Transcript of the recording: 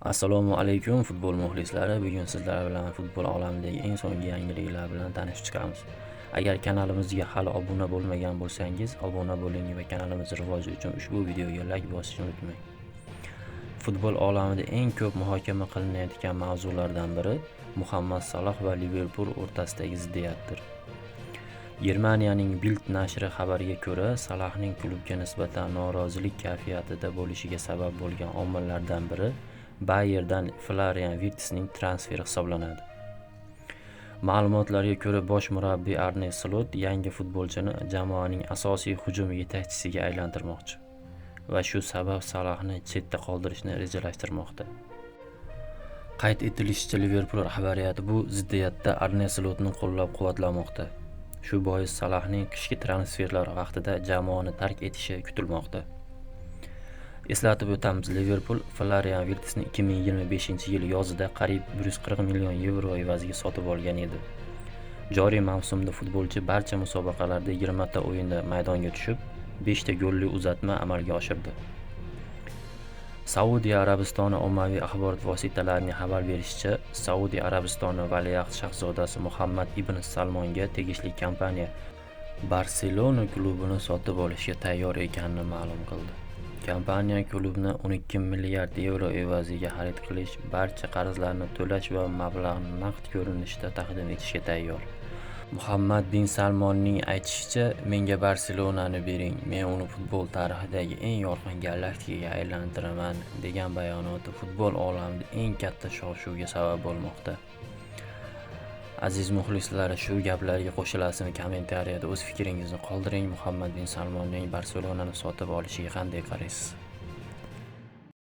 Assalomu alaykum futbol muxlislari. Bugun sizlar bilan futbol olamidagi eng so'nggi yangiliklar bilan tanishib chiqamiz. Agar kanalimizga hali obuna bo'lmagan bo'lsangiz, obuna bo'ling va kanalimiz rivoji uchun ushbu videoga like bosishni unutmang. Futbol olamida eng ko'p muhokama qilinayotgan mavzulardan biri Muhammad Saloh va Liverpul o'rtasidagi ziddiyatdir. Germaniyaning Bild nashri xabariga ko'ra, Salohning klubga nisbatan norozilik kayfiyatida bo'lishiga sabab bo'lgan omillardan biri Bayerndan Florian Wirtzning transferi hisoblanadi. Ma'lumotlarga ko'ra, bosh murabbiy Arne Slot yangi futbolchini jamoaning asosiy hujum yetakchisiga aylantirmoqchi va shu sabab Salohni chetda qoldirishni rejalashtirmoqda. Qayd etilishicha, Liverpul rahbariyati bu ziddiyatda Arne Slotni qo'llab-quvvatlamoqda. Shu bois Salohning qishki transferlar vaqtida jamoani tark etishi kutilmoqda. Eslatib o'tamiz, Liverpul Florian Wirtzni 2025-yil yozida qariyb 140 million yevro evaziga sotib olgan edi. Joriy mavsumda futbolchi barcha musobaqalarda 20 ta o'yinda maydonga tushib, 5 ta golli uzatma amalga oshirdi. Saudiya Arabistoni ommaviy axborot vositalarining xabar berishicha, Saudiya Arabistoni valiahd shahzodasi Muhammad ibn Salmonga tegishli kompaniya Barselona klubini sotib olishga tayyor ekanini ma'lum qildi. Kompaniya klubni 12 milliard yevro evaziga xarid qilish, barcha qarzlarni to'lash va mablag'ni naqd ko'rinishda taqdim etishga tayyor. Muhammad bin Salmonning aytishicha, menga Barselonani bering, men uni futbol tarixidagi eng yorqin galaktikaga aylantiraman degan bayonoti futbol olamida eng katta shov-shuvga sabab bo'lmoqda. Aziz muxlislar, shu gaplarga qo'shilasizmi? Kommentariyada o'z fikringizni qoldiring. Muhammad bin Salmonning Barselonani sotib olishiga qanday qaraysiz?